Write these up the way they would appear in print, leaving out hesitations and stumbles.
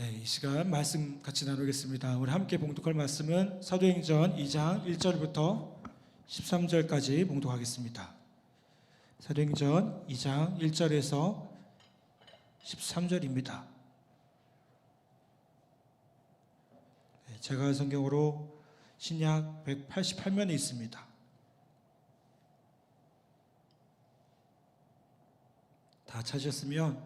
네, 이 시간 말씀 같이 나누겠습니다. 우리 함께 봉독할 말씀은 사도행전 2장 1절부터 13절까지 봉독하겠습니다. 사도행전 2장 1절에서 13절입니다. 제가 성경으로 신약 188면에 있습니다. 다 찾으셨으면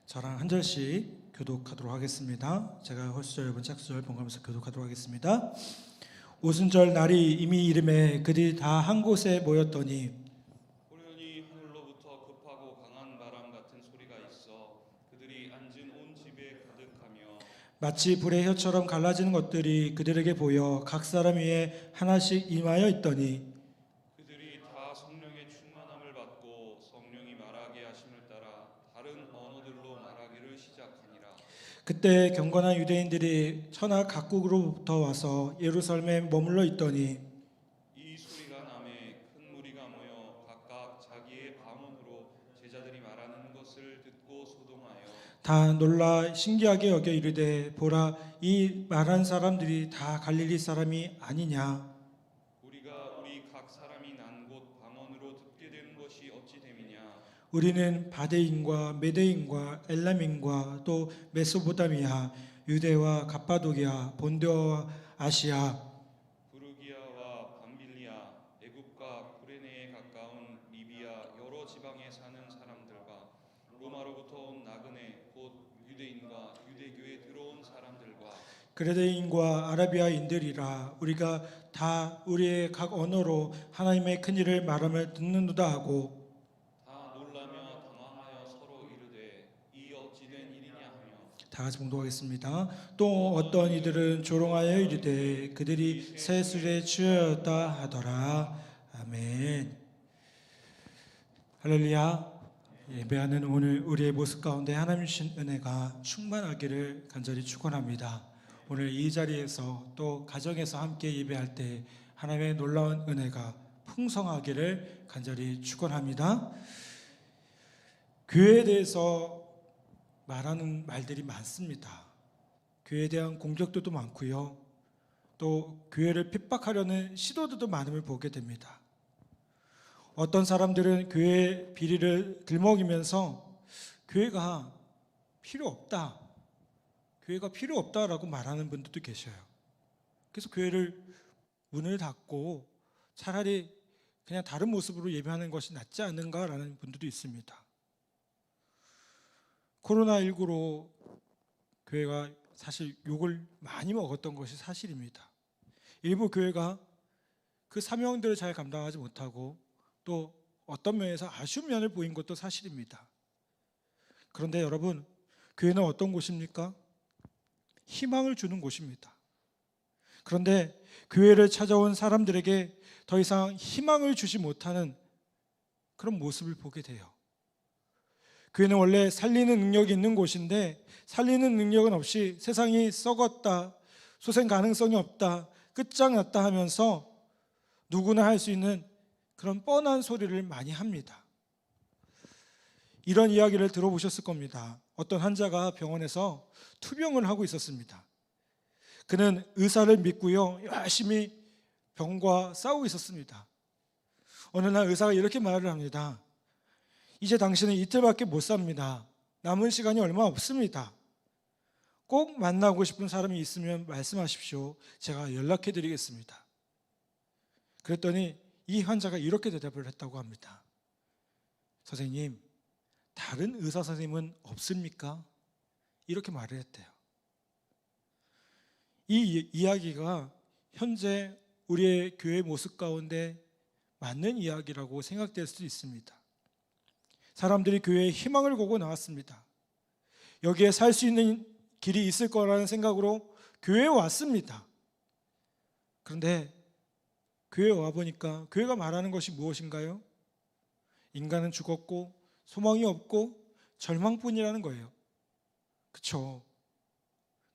저랑 한 절씩 교독하도록 하겠습니다. 제가 홀수절, 여러분 짝수절 번갈아가면서 교독하도록 하겠습니다. 오순절 날이 이미 이름에 그들이 다 한 곳에 모였더니 호련히 하늘로부터 급하고 강한 바람 같은 소리가 있어 그들이 앉은 온 집에 가득하며 마치 불의 혀처럼 갈라지는 것들이 그들에게 보여 각 사람 위에 하나씩 임하여 있더니 그들이 다 성령의 충만함을 받고 성령이 말하게 하심을 따라 다른 언어들로 말하기를 시작하니라. 그때 경건한 유대인들이 천하 각국으로부터 와서 예루살렘에 머물러 있더니 이 소리가 나매 큰 무리가 모여 각각 자기의 방언으로 제자들이 말하는 것을 듣고 소동하여 다 놀라 신기하게 여겨 이르되 보라 이 말한 사람들이 다 갈릴리 사람이 아니냐. 우리가 우리 각 사람이 난 곳 방언으로 듣게 되는 것이 어찌 됨이냐. 우리는 바데인과 메데인과 엘람인과 또 메소포타미아 유대와 갑바도기아 본도와 아시아 부르기아와 밤빌리아 애굽과 구레네에 가까운 리비아 여러 지방에 사는 사람들과 로마로부터 온 나그네 곧 유대인과 유대교에 들어온 사람들과 그레데인과 아라비아인들이라 우리가 다 우리의 각 언어로 하나님의 큰 일을 말함을 듣는도다 하고 다 놀라며 당황하여 서로 이르되 이 어찌 된 일이냐 하며 다 같이 봉독하겠습니다. 또 어떤 이들은 조롱하여 이르되 그들이 새 술에 취하였다 하더라. 아멘. 할렐루야. 예배하는 오늘 우리의 모습 가운데 하나님 주신 은혜가 충만하기를 간절히 축원합니다. 오늘 이 자리에서 또 가정에서 함께 예배할 때 하나님의 놀라운 은혜가 풍성하기를 간절히 축원합니다. 교회에 대해서 말하는 말들이 많습니다. 교회에 대한 공격도 많고요. 또 교회를 핍박하려는 시도들도 많음을 보게 됩니다. 어떤 사람들은 교회의 비리를 들먹이면서 교회가 필요 없다. 교회가 필요 없다라고 말하는 분들도 계셔요. 그래서 교회를 문을 닫고 차라리 그냥 다른 모습으로 예배하는 것이 낫지 않은가라는 분들도 있습니다. 코로나19로 교회가 사실 욕을 많이 먹었던 것이 사실입니다. 일부 교회가 그 사명들을 잘 감당하지 못하고 또 어떤 면에서 아쉬운 면을 보인 것도 사실입니다. 그런데 여러분, 교회는 어떤 곳입니까? 희망을 주는 곳입니다. 그런데 교회를 찾아온 사람들에게 더 이상 희망을 주지 못하는 그런 모습을 보게 돼요. 교회는 원래 살리는 능력이 있는 곳인데 살리는 능력은 없이 세상이 썩었다, 소생 가능성이 없다, 끝장났다 하면서 누구나 할 수 있는 그런 뻔한 소리를 많이 합니다. 이런 이야기를 들어보셨을 겁니다. 어떤 환자가 병원에서 투병을 하고 있었습니다. 그는 의사를 믿고요, 열심히 병과 싸우고 있었습니다. 어느 날 의사가 이렇게 말을 합니다. 이제 당신은 이틀밖에 못 삽니다. 남은 시간이 얼마 없습니다. 꼭 만나고 싶은 사람이 있으면 말씀하십시오. 제가 연락해 드리겠습니다. 그랬더니 이 환자가 이렇게 대답을 했다고 합니다. 선생님, 다른 의사 선생님은 없습니까? 이렇게 말을 했대요. 이 이야기가 현재 우리의 교회 모습 가운데 맞는 이야기라고 생각될 수도 있습니다. 사람들이 교회에 희망을 보고 나왔습니다. 여기에 살 수 있는 길이 있을 거라는 생각으로 교회에 왔습니다. 그런데 교회에 와보니까 교회가 말하는 것이 무엇인가요? 인간은 죽었고 소망이 없고 절망뿐이라는 거예요. 그렇죠?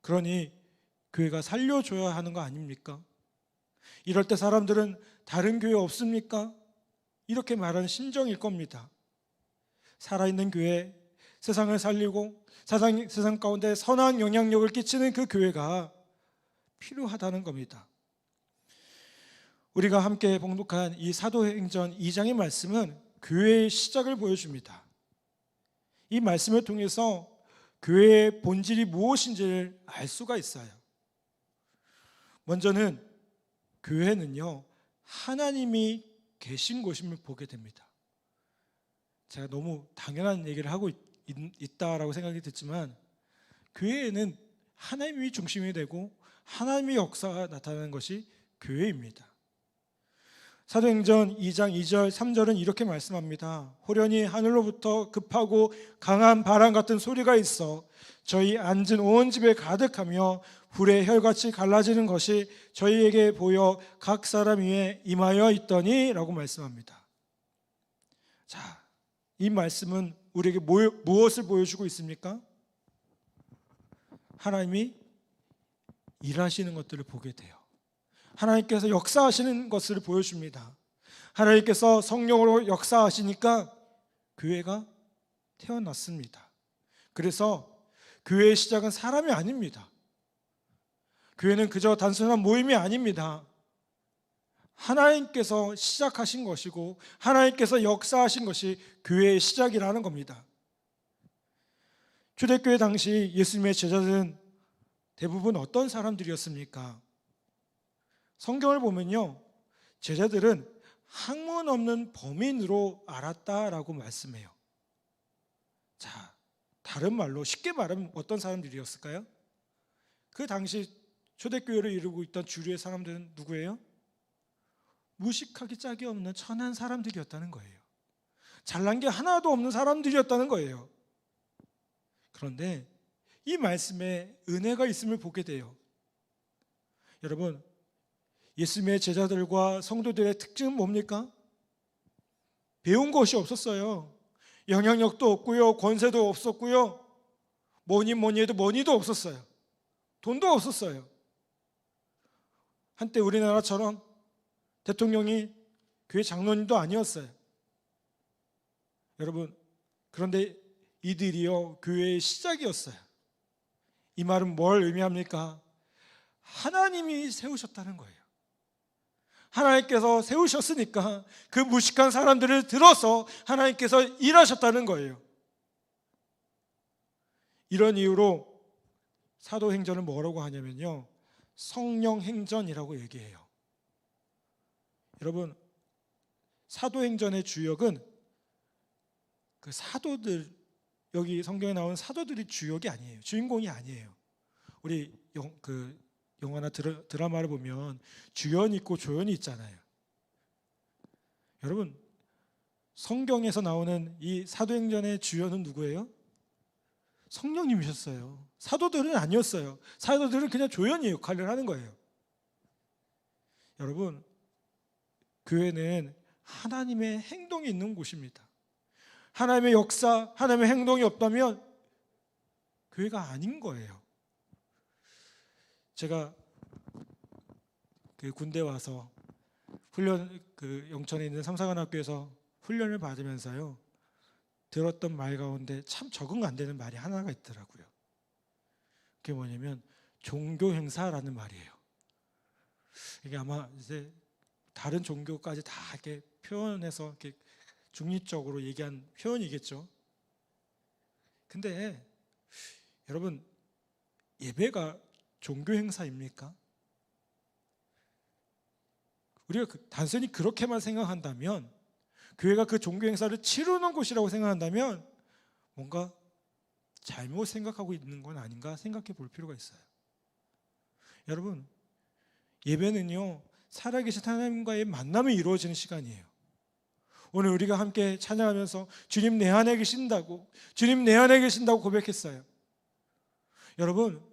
그러니 교회가 살려줘야 하는 거 아닙니까? 이럴 때 사람들은 다른 교회 없습니까? 이렇게 말하는 심정일 겁니다. 살아있는 교회, 세상을 살리고 세상 가운데 선한 영향력을 끼치는 그 교회가 필요하다는 겁니다. 우리가 함께 봉독한 이 사도행전 2장의 말씀은 교회의 시작을 보여줍니다. 이 말씀을 통해서 교회의 본질이 무엇인지를 알 수가 있어요. 먼저는 교회는요, 하나님이 계신 곳임을 보게 됩니다. 제가 너무 당연한 얘기를 하고 있다라고 생각이 됐지만, 교회에는 하나님이 중심이 되고 하나님의 역사가 나타나는 것이 교회입니다. 사도행전 2장 2절 3절은 이렇게 말씀합니다. 호련히 하늘로부터 급하고 강한 바람 같은 소리가 있어 저희 앉은 온 집에 가득하며 불의 혈같이 갈라지는 것이 저희에게 보여 각 사람 위에 임하여 있더니 라고 말씀합니다. 자, 이 말씀은 우리에게 무엇을 보여주고 있습니까? 하나님이 일하시는 것들을 보게 돼요. 하나님께서 역사하시는 것을 보여줍니다. 하나님께서 성령으로 역사하시니까 교회가 태어났습니다. 그래서 교회의 시작은 사람이 아닙니다. 교회는 그저 단순한 모임이 아닙니다. 하나님께서 시작하신 것이고 하나님께서 역사하신 것이 교회의 시작이라는 겁니다. 초대교회 당시 예수님의 제자들은 대부분 어떤 사람들이었습니까? 성경을 보면요, 제자들은 학문 없는 범인으로 알았다라고 말씀해요. 자, 다른 말로 쉽게 말하면 어떤 사람들이었을까요? 그 당시 초대교회를 이루고 있던 주류의 사람들은 누구예요? 무식하기 짝이 없는 천한 사람들이었다는 거예요. 잘난 게 하나도 없는 사람들이었다는 거예요. 그런데 이 말씀에 은혜가 있음을 보게 돼요. 여러분, 예수님의 제자들과 성도들의 특징은 뭡니까? 배운 것이 없었어요. 영향력도 없고요, 권세도 없었고요, 뭐니 해도 머니도 없었어요. 돈도 없었어요. 한때 우리나라처럼 대통령이 교회 장로님도 아니었어요. 여러분, 그런데 이들이요, 교회의 시작이었어요. 이 말은 뭘 의미합니까? 하나님이 세우셨다는 거예요. 하나님께서 세우셨으니까 그 무식한 사람들을 들어서 하나님께서 일하셨다는 거예요. 이런 이유로 사도행전을 뭐라고 하냐면요, 성령행전이라고 얘기해요. 여러분, 사도행전의 주역은 그 사도들, 여기 성경에 나오는 사도들이 주역이 아니에요. 주인공이 아니에요. 우리 영화나 드라마를 보면 주연이 있고 조연이 있잖아요. 여러분, 성경에서 나오는 이 사도행전의 주연은 누구예요? 성령님이셨어요. 사도들은 아니었어요. 사도들은 그냥 조연이 역할을 하는 거예요. 여러분, 교회는 하나님의 행동이 있는 곳입니다. 하나님의 역사, 하나님의 행동이 없다면 교회가 아닌 거예요. 제가 그 군대 와서 영천에 있는 삼사관학교에서 훈련을 받으면서요, 들었던 말 가운데 참 적응 안 되는 말이 하나가 있더라고요. 그게 뭐냐면 종교 행사라는 말이에요. 이게 아마 이제 다른 종교까지 다 이렇게 표현해서 이렇게 중립적으로 얘기한 표현이겠죠. 근데 여러분, 예배가 종교 행사입니까? 우리가 단순히 그렇게만 생각한다면, 교회가 그 종교 행사를 치르는 곳이라고 생각한다면 뭔가 잘못 생각하고 있는 건 아닌가 생각해 볼 필요가 있어요. 여러분, 예배는요, 살아계신 하나님과의 만남이 이루어지는 시간이에요. 오늘 우리가 함께 찬양하면서 주님 내 안에 계신다고, 주님 내 안에 계신다고 고백했어요. 여러분,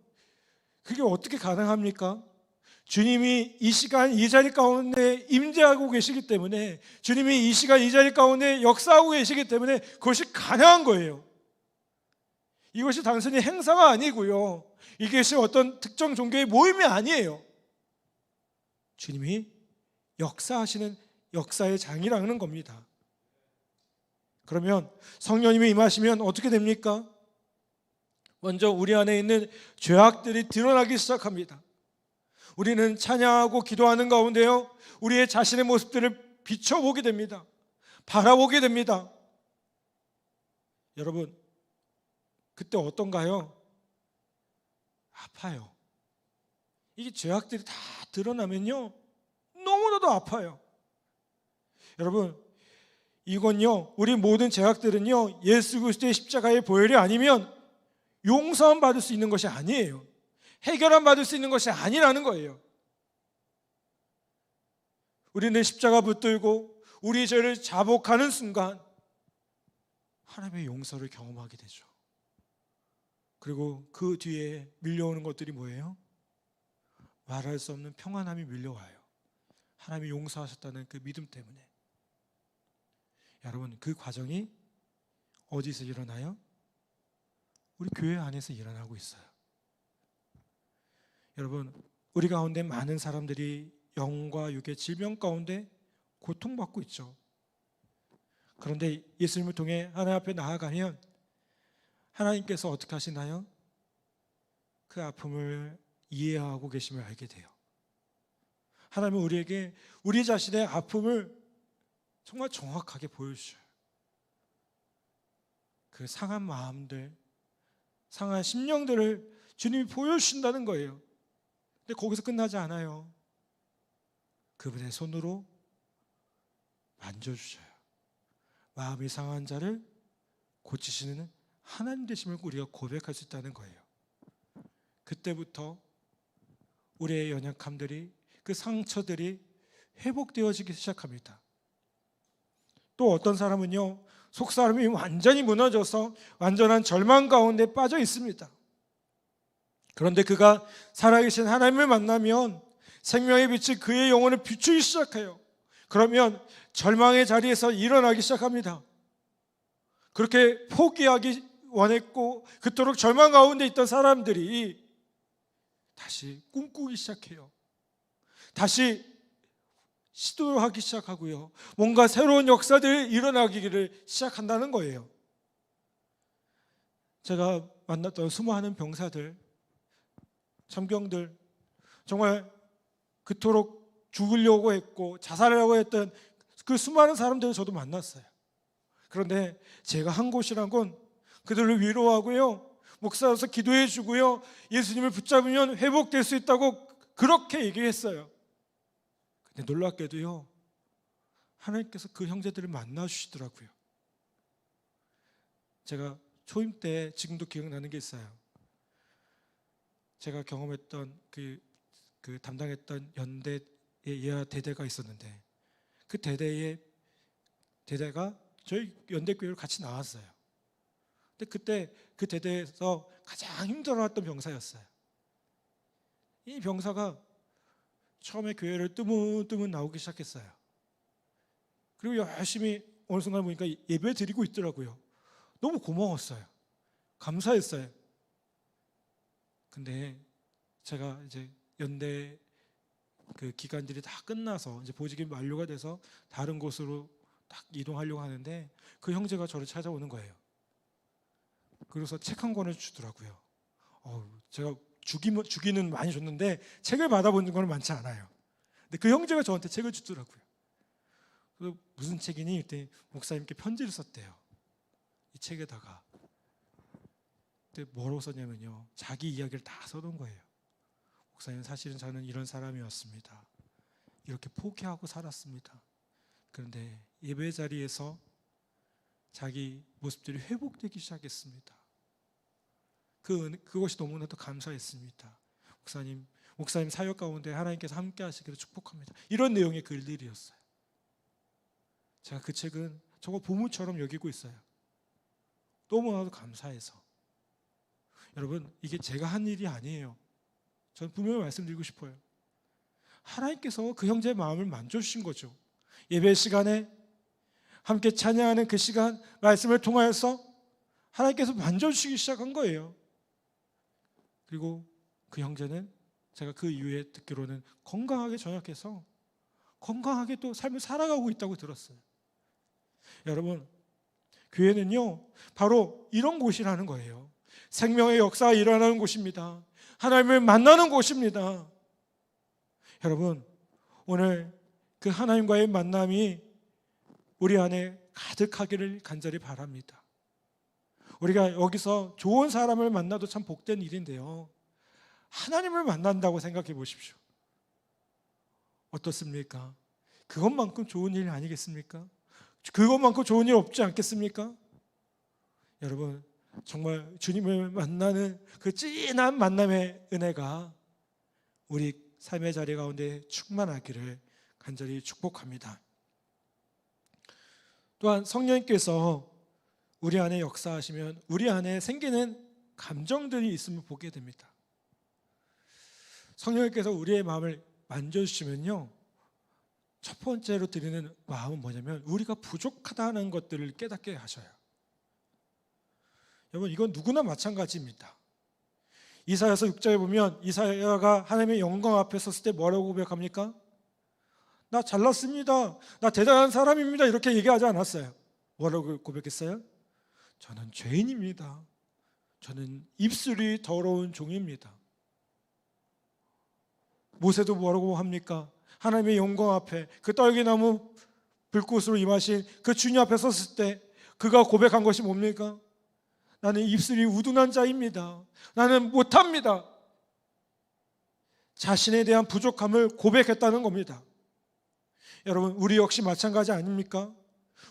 그게 어떻게 가능합니까? 주님이 이 시간 이 자리 가운데 임재하고 계시기 때문에, 주님이 이 시간 이 자리 가운데 역사하고 계시기 때문에 그것이 가능한 거예요. 이것이 단순히 행사가 아니고요, 이것이 어떤 특정 종교의 모임이 아니에요. 주님이 역사하시는 역사의 장이라는 겁니다. 그러면 성령님이 임하시면 어떻게 됩니까? 먼저 우리 안에 있는 죄악들이 드러나기 시작합니다. 우리는 찬양하고 기도하는 가운데요, 우리의 자신의 모습들을 비춰보게 됩니다. 바라보게 됩니다. 여러분, 그때 어떤가요? 아파요. 이게 죄악들이 다 드러나면요, 너무나도 아파요. 여러분, 이건요, 우리 모든 죄악들은요, 예수 그리스도의 십자가의 보혈이 아니면 용서함 받을 수 있는 것이 아니에요. 해결함 받을 수 있는 것이 아니라는 거예요. 우리는 십자가 붙들고 우리 죄를 자복하는 순간 하나님의 용서를 경험하게 되죠. 그리고 그 뒤에 밀려오는 것들이 뭐예요? 말할 수 없는 평안함이 밀려와요. 하나님이 용서하셨다는 그 믿음 때문에. 여러분, 그 과정이 어디서 일어나요? 우리 교회 안에서 일어나고 있어요. 여러분, 우리 가운데 많은 사람들이 영과 육의 질병 가운데 고통받고 있죠. 그런데 예수님을 통해 하나님 앞에 나아가면 하나님께서 어떻게 하시나요? 그 아픔을 이해하고 계심을 알게 돼요. 하나님은 우리에게 우리 자신의 아픔을 정말 정확하게 보여주셔요. 그 상한 마음들, 상한 심령들을 주님이 보여주신다는 거예요. 근데 거기서 끝나지 않아요. 그분의 손으로 만져주셔요. 마음이 상한 자를 고치시는 하나님 되심을 우리가 고백할 수 있다는 거예요. 그때부터 우리의 연약함들이, 그 상처들이 회복되어지기 시작합니다. 또 어떤 사람은요, 속사람이 완전히 무너져서 완전한 절망 가운데 빠져 있습니다. 그런데 그가 살아계신 하나님을 만나면 생명의 빛이 그의 영혼을 비추기 시작해요. 그러면 절망의 자리에서 일어나기 시작합니다. 그렇게 포기하기 원했고 그토록 절망 가운데 있던 사람들이 다시 꿈꾸기 시작해요. 다시 시도하기 시작하고요, 뭔가 새로운 역사들이 일어나기를 시작한다는 거예요. 제가 만났던 수많은 병사들, 참경들, 정말 그토록 죽으려고 했고 자살하려고 했던 그 수많은 사람들을 저도 만났어요. 그런데 제가 한 곳이란 건 그들을 위로하고요, 목사로서 기도해 주고요, 예수님을 붙잡으면 회복될 수 있다고 그렇게 얘기했어요. 근데 놀랍게도요, 하나님께서 그 형제들을 만나 주시더라고요. 제가 초임 때 지금도 기억나는 게 있어요. 제가 경험했던 그 담당했던 연대의 예하 대대가 있었는데, 그 대대가 저희 연대교회를 같이 나왔어요. 근데 그때 그 대대에서 가장 힘들어했던 병사였어요. 이 병사가 처음에 교회를 뜨문뜨문 나오기 시작했어요. 그리고 열심히 어느 순간 보니까 예배 드리고 있더라고요. 너무 고마웠어요. 감사했어요. 근데 제가 이제 연대 그 기간들이 다 끝나서 이제 보직이 만료가 돼서 다른 곳으로 딱 이동하려고 하는데 그 형제가 저를 찾아오는 거예요. 그래서 책 한 권을 주더라고요. 제가 주기는 많이 줬는데 책을 받아본 건 많지 않아요. 근데 그 형제가 저한테 책을 주더라고요. 그래서 무슨 책이니? 그때 목사님께 편지를 썼대요. 이 책에다가. 근데 뭐라고 썼냐면요, 자기 이야기를 다 써놓은 거예요. 목사님, 사실은 저는 이런 사람이었습니다. 이렇게 포기하고 살았습니다. 그런데 예배 자리에서 자기 모습들이 회복되기 시작했습니다. 그것이 너무나도 감사했습니다. 목사님 사역 가운데 하나님께서 함께 하시기를 축복합니다. 이런 내용의 글들이었어요. 제가 그 책은 저거 보물처럼 여기고 있어요. 너무나도 감사해서. 여러분, 이게 제가 한 일이 아니에요. 저는 분명히 말씀드리고 싶어요. 하나님께서 그 형제의 마음을 만져주신 거죠. 예배 시간에 함께 찬양하는 그 시간, 말씀을 통하여서 하나님께서 만져주시기 시작한 거예요. 그리고 그 형제는 제가 그 이후에 듣기로는 건강하게 전역해서 건강하게 또 삶을 살아가고 있다고 들었어요. 여러분, 교회는요, 바로 이런 곳이라는 거예요. 생명의 역사가 일어나는 곳입니다. 하나님을 만나는 곳입니다. 여러분, 오늘 그 하나님과의 만남이 우리 안에 가득하기를 간절히 바랍니다. 우리가 여기서 좋은 사람을 만나도 참 복된 일인데요, 하나님을 만난다고 생각해 보십시오. 어떻습니까? 그것만큼 좋은 일 아니겠습니까? 그것만큼 좋은 일 없지 않겠습니까? 여러분, 정말 주님을 만나는 그 진한 만남의 은혜가 우리 삶의 자리 가운데 충만하기를 간절히 축복합니다. 또한 성령님께서 우리 안에 역사하시면 우리 안에 생기는 감정들이 있음을 보게 됩니다. 성령님께서 우리의 마음을 만져주시면요, 첫 번째로 드리는 마음은 뭐냐면 우리가 부족하다는 것들을 깨닫게 하셔요. 여러분, 이건 누구나 마찬가지입니다. 이사야서 6장에 보면 이사야가 하나님의 영광 앞에 섰을 때 뭐라고 고백합니까? 나 잘났습니다, 나 대단한 사람입니다, 이렇게 얘기하지 않았어요. 뭐라고 고백했어요? 저는 죄인입니다, 저는 입술이 더러운 종입니다. 모세도 뭐라고 합니까? 하나님의 영광 앞에 그 떨기나무 불꽃으로 임하신 그 주님 앞에 섰을 때 그가 고백한 것이 뭡니까? 나는 입술이 우둔한 자입니다, 나는 못합니다. 자신에 대한 부족함을 고백했다는 겁니다. 여러분, 우리 역시 마찬가지 아닙니까?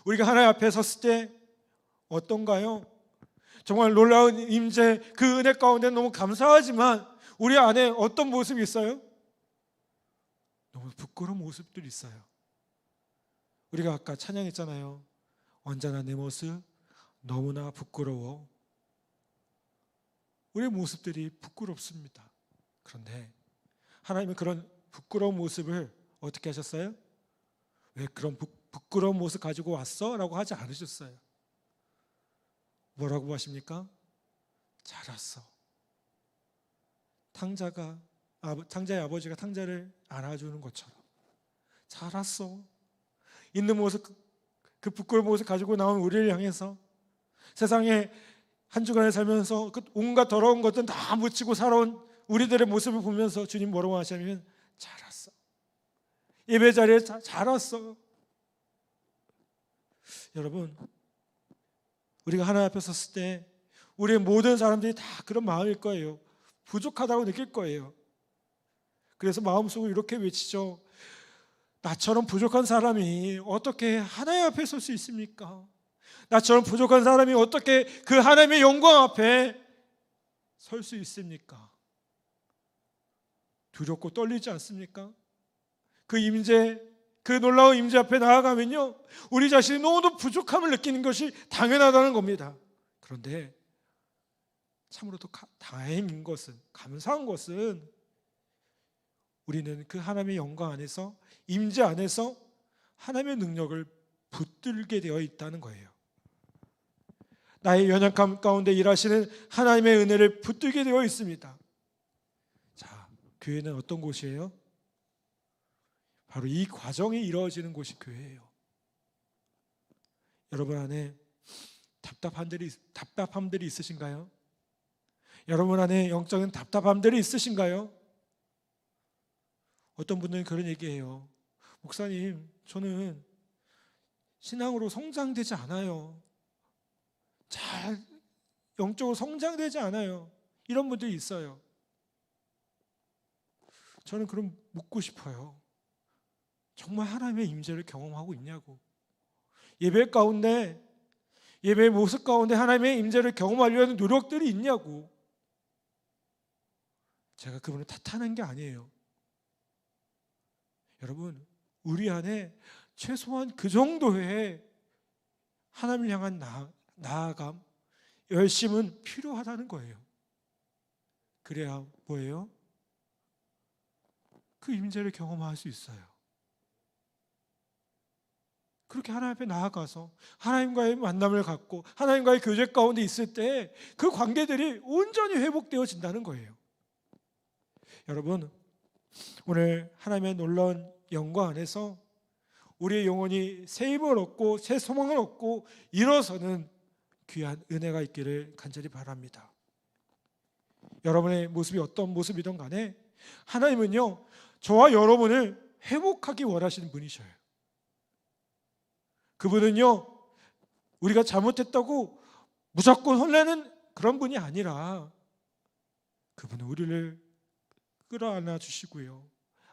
우리가 하나님 앞에 섰을 때 어떤가요? 정말 놀라운 임재, 그 은혜 가운데 너무 감사하지만 우리 안에 어떤 모습이 있어요? 너무 부끄러운 모습들이 있어요. 우리가 아까 찬양했잖아요. 언제나 내 모습 너무나 부끄러워. 우리의 모습들이 부끄럽습니다. 그런데 하나님은 그런 부끄러운 모습을 어떻게 하셨어요? 왜 그런 부끄러운 모습 가지고 왔어? 라고 하지 않으셨어요. 뭐라고 하십니까? 잘 왔어. 탕자의 아버지가 탕자를 안아주는 것처럼 잘 왔어. 있는 모습, 그 부끄러운 모습 가지고 나온 우리를 향해서 세상에 한 주간을 살면서 그 온갖 더러운 것들은 다 묻히고 살아온 우리들의 모습을 보면서 주님 뭐라고 하시냐면 잘 왔어. 예배 자리에 잘 왔어. 여러분, 우리가 하나님 앞에 섰을 때 우리의 모든 사람들이 다 그런 마음일 거예요. 부족하다고 느낄 거예요. 그래서 마음속으로 이렇게 외치죠. 나처럼 부족한 사람이 어떻게 하나님 앞에 설 수 있습니까? 나처럼 부족한 사람이 어떻게 그 하나님의 영광 앞에 설 수 있습니까? 두렵고 떨리지 않습니까? 그 임재, 그 놀라운 임재 앞에 나아가면요, 우리 자신이 너무도 부족함을 느끼는 것이 당연하다는 겁니다. 그런데 참으로도 다행인 것은, 감사한 것은 우리는 그 하나님의 영광 안에서, 임재 안에서 하나님의 능력을 붙들게 되어 있다는 거예요. 나의 연약함 가운데 일하시는 하나님의 은혜를 붙들게 되어 있습니다. 자, 교회는 어떤 곳이에요? 바로 이 과정이 이루어지는 곳이 교회예요. 여러분 안에 답답함들이 있으신가요? 여러분 안에 영적인 답답함들이 있으신가요? 어떤 분들은 그런 얘기해요. 목사님, 저는 신앙으로 성장되지 않아요. 잘 영적으로 성장되지 않아요. 이런 분들이 있어요. 저는 그럼 묻고 싶어요. 정말 하나님의 임재를 경험하고 있냐고. 예배 가운데, 예배의 모습 가운데 하나님의 임재를 경험하려는 노력들이 있냐고. 제가 그분을 탓하는 게 아니에요. 여러분, 우리 안에 최소한 그 정도의 하나님을 향한 나아감, 열심은 필요하다는 거예요. 그래야 뭐예요? 그 임재를 경험할 수 있어요. 그렇게 하나님 앞에 나아가서 하나님과의 만남을 갖고 하나님과의 교제 가운데 있을 때 그 관계들이 온전히 회복되어진다는 거예요. 여러분, 오늘 하나님의 놀라운 영광 안에서 우리의 영혼이 새 힘을 얻고 새 소망을 얻고 일어서는 귀한 은혜가 있기를 간절히 바랍니다. 여러분의 모습이 어떤 모습이든 간에 하나님은요, 저와 여러분을 회복하기 원하시는 분이셔요. 그분은요, 우리가 잘못했다고 무조건 혼내는 그런 분이 아니라 그분은 우리를 끌어안아 주시고요,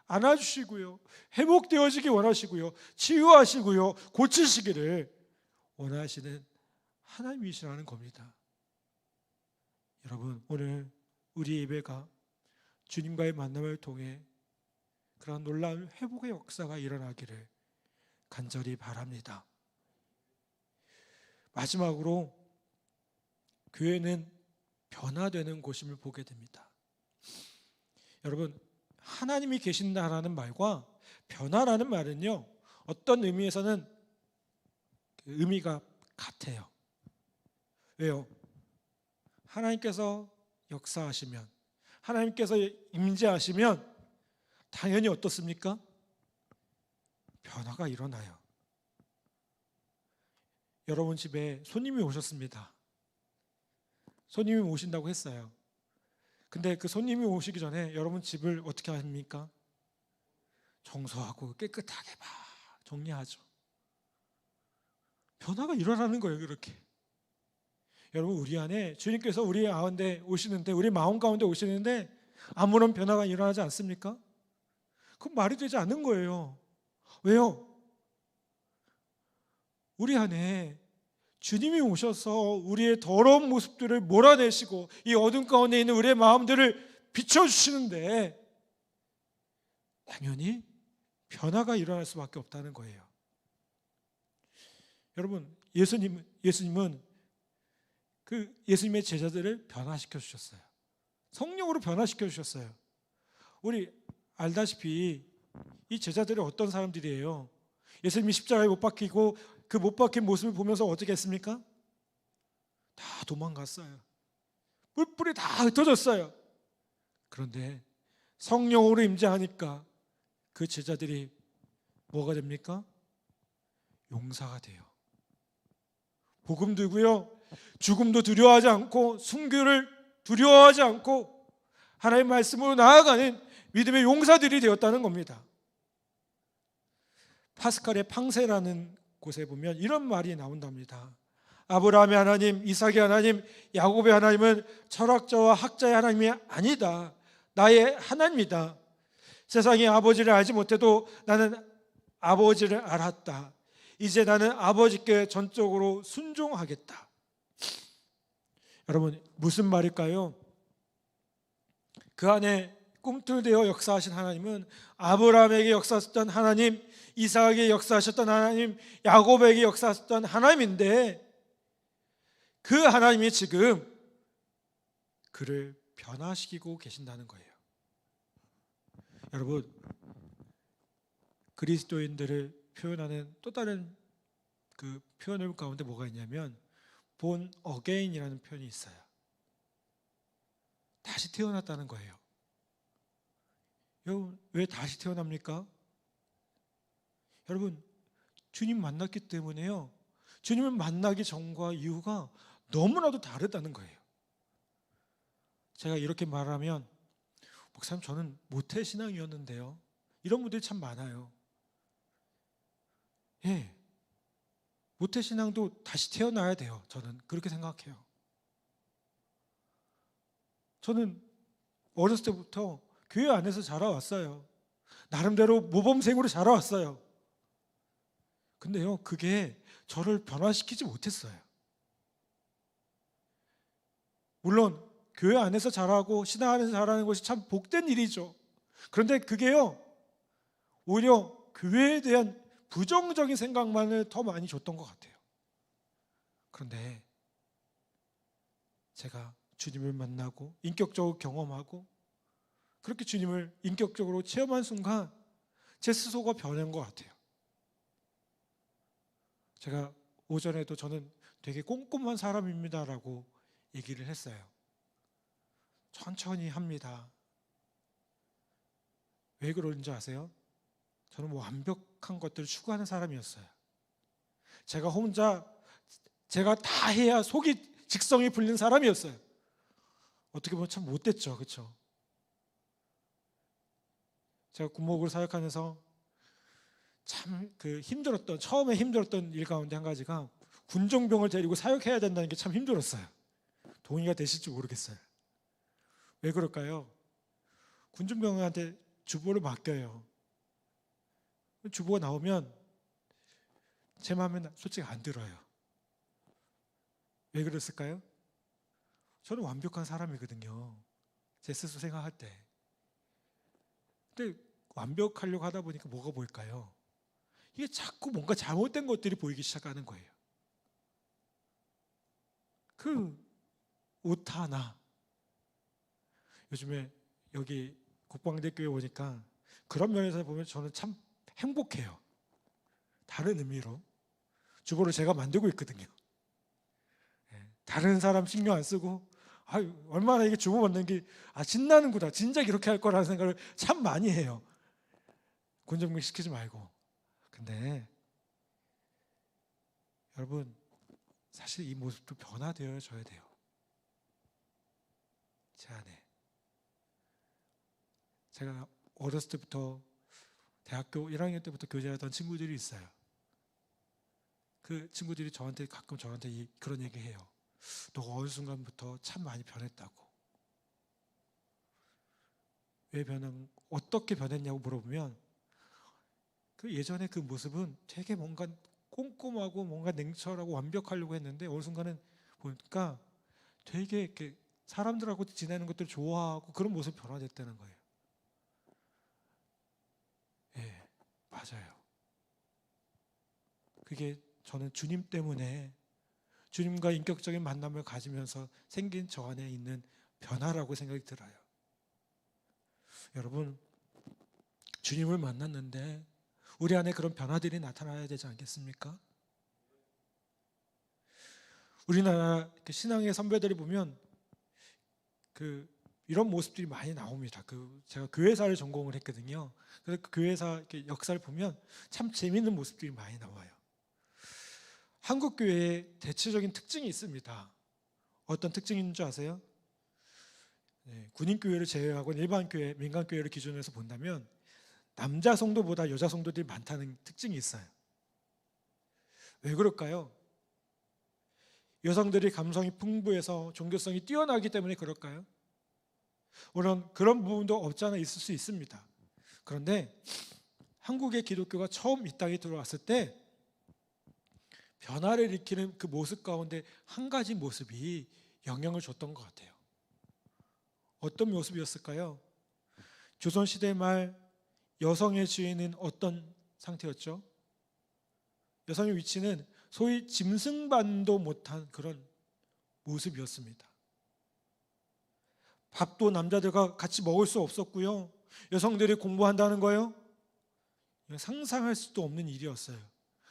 안아주시고요, 회복되어지기 원하시고요, 치유하시고요, 고치시기를 원하시는 하나님이시라는 겁니다. 여러분, 오늘 우리 예배가 주님과의 만남을 통해 그런 놀라운 회복의 역사가 일어나기를 간절히 바랍니다. 마지막으로 교회는 변화되는 곳임을 보게 됩니다. 여러분, 하나님이 계신다라는 말과 변화라는 말은요, 어떤 의미에서는 의미가 같아요. 왜요? 하나님께서 역사하시면, 하나님께서 임재하시면 당연히 어떻습니까? 변화가 일어나요. 여러분 집에 손님이 오셨습니다. 손님이 오신다고 했어요. 근데 그 손님이 오시기 전에 여러분 집을 어떻게 합니까? 청소하고 깨끗하게 막 정리하죠. 변화가 일어나는 거예요, 그렇게. 여러분, 우리 안에 주님께서 우리 가운데 오시는데, 우리 마음 가운데 오시는데 아무런 변화가 일어나지 않습니까? 그건 말이 되지 않는 거예요. 왜요? 우리 안에 주님이 오셔서 우리의 더러운 모습들을 몰아내시고 이 어둠 가운데 있는 우리의 마음들을 비춰주시는데 당연히 변화가 일어날 수밖에 없다는 거예요. 여러분, 예수님은 그 예수님의 제자들을 변화시켜 주셨어요. 성령으로 변화시켜 주셨어요. 우리 알다시피 이 제자들이 어떤 사람들이에요? 예수님이 십자가에 못 박히고 그 못 박힌 모습을 보면서 어떻게 했습니까? 다 도망갔어요. 뿔뿔이 다 흩어졌어요. 그런데 성령으로 임재하니까 그 제자들이 뭐가 됩니까? 용사가 돼요. 복음 들고요, 죽음도 두려워하지 않고 순교를 두려워하지 않고 하나님의 말씀으로 나아가는 믿음의 용사들이 되었다는 겁니다. 파스칼의 팡세라는 곳에 보면 이런 말이 나온답니다. 아브라함의 하나님, 이삭의 하나님, 야곱의 하나님은 철학자와 학자의 하나님이 아니다. 나의 하나님이다. 세상이 아버지를 알지 못해도 나는 아버지를 알았다. 이제 나는 아버지께 전적으로 순종하겠다. 여러분, 무슨 말일까요? 그 안에 꿈틀대어 역사하신 하나님은 아브라함에게 역사하셨던 하나님, 이삭에게 역사하셨던 하나님, 야곱에게 역사하셨던 하나님인데 그 하나님이 지금 그를 변화시키고 계신다는 거예요. 여러분, 그리스도인들을 표현하는 또 다른 그 표현을 가운데 뭐가 있냐면 born again이라는 표현이 있어요. 다시 태어났다는 거예요. 여러분, 왜 다시 태어납니까? 여러분, 주님 만났기 때문에요. 주님을 만나기 전과 이후가 너무나도 다르다는 거예요. 제가 이렇게 말하면 목사님, 저는 모태신앙이었는데요, 이런 분들이 참 많아요. 예, 모태신앙도 다시 태어나야 돼요. 저는 그렇게 생각해요. 저는 어렸을 때부터 교회 안에서 자라왔어요. 나름대로 모범생으로 자라왔어요. 근데요, 그게 저를 변화시키지 못했어요. 물론 교회 안에서 자라고 신앙 안에서 자라는 것이 참 복된 일이죠. 그런데 그게요, 오히려 교회에 대한 부정적인 생각만을 더 많이 줬던 것 같아요. 그런데 제가 주님을 만나고 인격적으로 경험하고 그렇게 주님을 인격적으로 체험한 순간 제 스스로가 변한 것 같아요. 제가 오전에도 저는 되게 꼼꼼한 사람입니다라고 얘기를 했어요. 천천히 합니다. 왜 그런지 아세요? 저는 완벽한 것들을 추구하는 사람이었어요. 제가 혼자 제가 다 해야 속이 직성이 풀린 사람이었어요. 어떻게 보면 참 못됐죠, 그렇죠? 제가 군목으로 사역하면서 참 처음에 힘들었던 일 가운데 한 가지가 군종병을 데리고 사역해야 된다는 게 참 힘들었어요. 동의가 되실지 모르겠어요. 왜 그럴까요? 군종병한테 주보를 맡겨요. 주보가 나오면 제 마음에 솔직히 안 들어요. 왜 그랬을까요? 저는 완벽한 사람이거든요. 제 스스로 생각할 때. 근데 완벽하려고 하다 보니까 뭐가 보일까요? 이게 자꾸 뭔가 잘못된 것들이 보이기 시작하는 거예요. 그 오타나, 요즘에 여기 국방대 교회 오니까 그런 면에서 보면 저는 참 행복해요. 다른 의미로 주보를 제가 만들고 있거든요. 다른 사람 신경 안 쓰고 얼마나 이게 주보 만드는 게 신나는구나, 진작 이렇게 할 거라는 생각을 참 많이 해요. 군정병 시키지 말고. 근데 여러분, 사실 이 모습도 변화되어져야 돼요. 제 안에. 제가 어렸을 때부터 대학교 1학년 때부터 교제하던 친구들이 있어요. 그 친구들이 가끔 저한테 그런 얘기해요. 너가 어느 순간부터 참 많이 변했다고. 왜 어떻게 변했냐고 물어보면 그 예전에 그 모습은 되게 뭔가 꼼꼼하고 뭔가 냉철하고 완벽하려고 했는데 어느 순간은 보니까 되게 이렇게 사람들하고 지내는 것들 좋아하고 그런 모습이 변화됐다는 거예요. 예, 맞아요. 그게 저는 주님 때문에, 주님과 인격적인 만남을 가지면서 생긴 저 안에 있는 변화라고 생각이 들어요. 여러분, 주님을 만났는데 우리 안에 그런 변화들이 나타나야 되지 않겠습니까? 우리나라 신앙의 선배들이 보면 이런 모습들이 많이 나옵니다. 제가 교회사를 전공을 했거든요. 그래서 그 교회사 역사를 보면 참 재미있는 모습들이 많이 나와요. 한국 교회의 대체적인 특징이 있습니다. 어떤 특징인 줄 아세요? 군인 교회를 제외하고 일반 교회, 민간 교회를 기준으로 해서 본다면 남자 성도보다 여자 성도들이 많다는 특징이 있어요. 왜 그럴까요? 여성들이 감성이 풍부해서 종교성이 뛰어나기 때문에 그럴까요? 물론 그런 부분도 없지 않아 있을 수 있습니다. 그런데 한국의 기독교가 처음 이 땅에 들어왔을 때 변화를 일으키는 그 모습 가운데 한 가지 모습이 영향을 줬던 것 같아요. 어떤 모습이었을까요? 조선시대 말 여성의 지위는 어떤 상태였죠? 여성의 위치는 소위 짐승반도 못한 그런 모습이었습니다. 밥도 남자들과 같이 먹을 수 없었고요. 여성들이 공부한다는 거요? 상상할 수도 없는 일이었어요.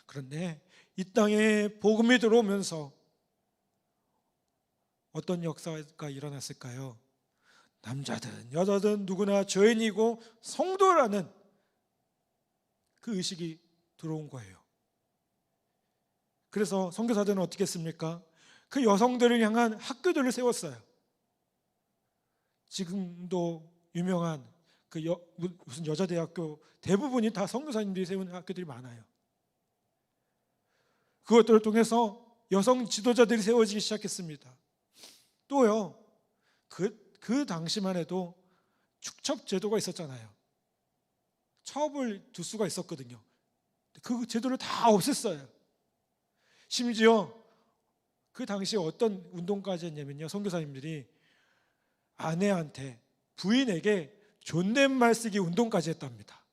그런데 이 땅에 복음이 들어오면서 어떤 역사가 일어났을까요? 남자든 여자든 누구나 죄인이고 성도라는 그 의식이 들어온 거예요. 그래서 선교사들은 어떻게 했습니까? 그 여성들을 향한 학교들을 세웠어요. 지금도 유명한 무슨 여자대학교 대부분이 다 선교사님들이 세운 학교들이 많아요. 그것들을 통해서 여성 지도자들이 세워지기 시작했습니다. 또요, 그 당시만 해도 축첩 제도가 있었잖아요. 첩을 둘 수가 있었거든요. 그 제도를 다 없앴어요. 심지어 그 당시에 어떤 운동까지 했냐면요, 선교사님들이 아내한테, 부인에게 존댓말 쓰기 운동까지 했답니다.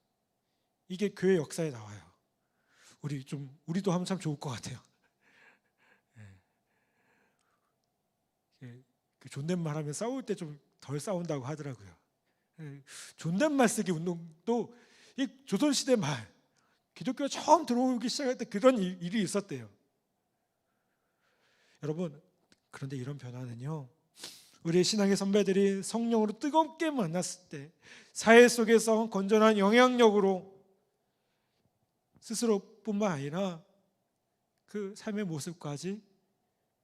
이게 교회 역사에 나와요. 우리도 하면 참 좋을 것 같아요. 그 존댓말 하면 싸울 때 좀 덜 싸운다고 하더라고요. 존댓말 쓰기 운동도 이 조선시대 말 기독교가 처음 들어오기 시작할 때 그런 일이 있었대요. 여러분, 그런데 이런 변화는요, 우리 신앙의 선배들이 성령으로 뜨겁게 만났을 때 사회 속에서 건전한 영향력으로 스스로뿐만 아니라 그 삶의 모습까지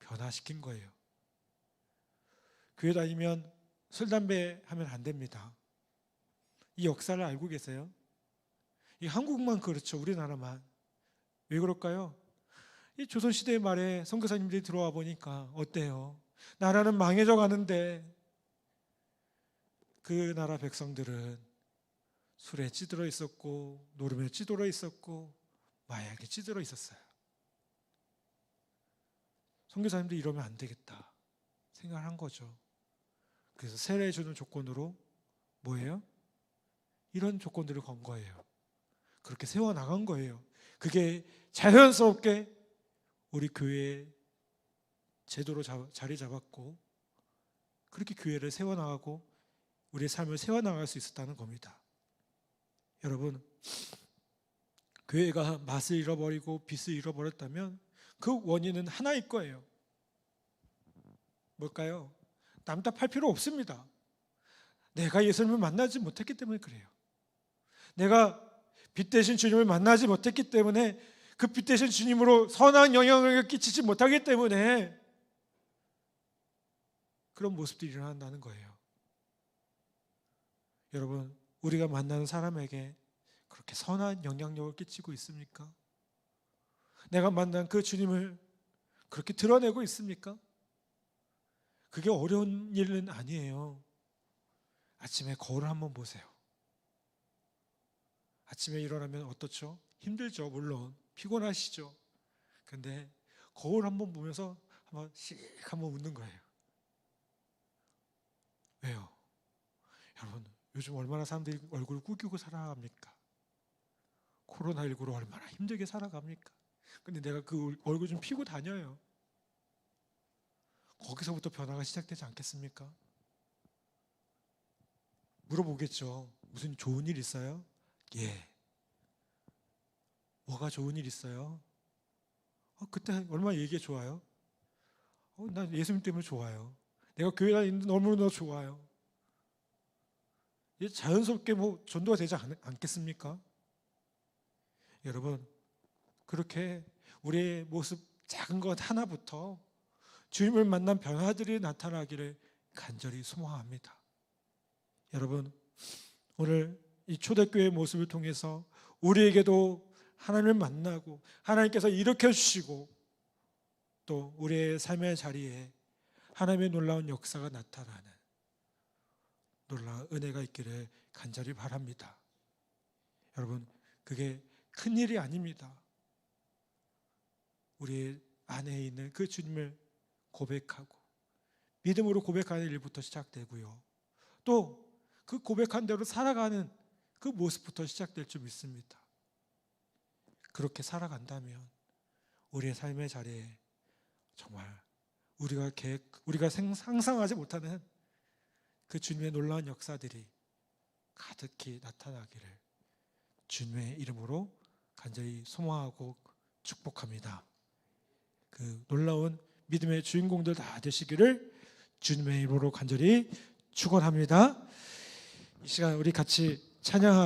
변화시킨 거예요. 교회 다니면 술, 담배 하면 안 됩니다. 이 역사를 알고 계세요? 이 한국만 그렇죠. 우리나라만. 왜 그럴까요? 이 조선시대 말에 선교사님들이 들어와 보니까 어때요? 나라는 망해져 가는데 그 나라 백성들은 술에 찌들어 있었고 노름에 찌들어 있었고 마약에 찌들어 있었어요. 선교사님들이 이러면 안 되겠다 생각한 거죠. 그래서 세례 주는 조건으로 뭐예요? 이런 조건들을 건 거예요. 그렇게 세워나간 거예요. 그게 자연스럽게 우리 교회에 제도로 자리 잡았고 그렇게 교회를 세워나가고 우리의 삶을 세워나갈 수 있었다는 겁니다. 여러분, 교회가 맛을 잃어버리고 빛을 잃어버렸다면 그 원인은 하나일 거예요. 뭘까요? 남탓할 필요 없습니다. 내가 예수님을 만나지 못했기 때문에 그래요. 내가 빛 대신 주님을 만나지 못했기 때문에 그 빛 대신 주님으로 선한 영향을 끼치지 못하기 때문에 그런 모습들이 일어난다는 거예요. 여러분, 우리가 만나는 사람에게 그렇게 선한 영향력을 끼치고 있습니까? 내가 만난 그 주님을 그렇게 드러내고 있습니까? 그게 어려운 일은 아니에요. 아침에 거울을 한번 보세요. 아침에 일어나면 어떻죠? 힘들죠, 물론. 피곤하시죠. 근데 거울 한번 보면서 한번 웃는 거예요. 왜요? 여러분, 요즘 얼마나 사람들이 얼굴을 꾸기고 살아갑니까? 코로나19로 얼마나 힘들게 살아갑니까? 근데 내가 그 얼굴 좀 피고 다녀요. 거기서부터 변화가 시작되지 않겠습니까? 물어보겠죠. 무슨 좋은 일 있어요? 예. 뭐가 좋은 일 있어요? 그때 얼마나 얘기가 좋아요? 난 예수님 때문에 좋아요. 내가 교회 다니는데 너무너무 좋아요. 자연스럽게 전도가 되지 않겠습니까? 여러분, 그렇게 우리의 모습 작은 것 하나부터 주님을 만난 변화들이 나타나기를 간절히 소망합니다. 여러분, 오늘 이 초대교회의 모습을 통해서 우리에게도 하나님을 만나고 하나님께서 일으켜주시고 또 우리의 삶의 자리에 하나님의 놀라운 역사가 나타나는 놀라운 은혜가 있기를 간절히 바랍니다. 여러분, 그게 큰일이 아닙니다. 우리 안에 있는 그 주님을 고백하고 믿음으로 고백하는 일부터 시작되고요. 또 그 고백한 대로 살아가는 그 모습부터 시작될 줄 믿습니다. 그렇게 살아간다면 우리의 삶의 자리에 정말 우리가 상상하지 못하는 그 주님의 놀라운 역사들이 가득히 나타나기를 주님의 이름으로 간절히 소망하고 축복합니다. 그 놀라운 믿음의 주인공들 다 되시기를 주님의 이름으로 간절히 축원합니다. 이 시간 우리 같이 찬양하고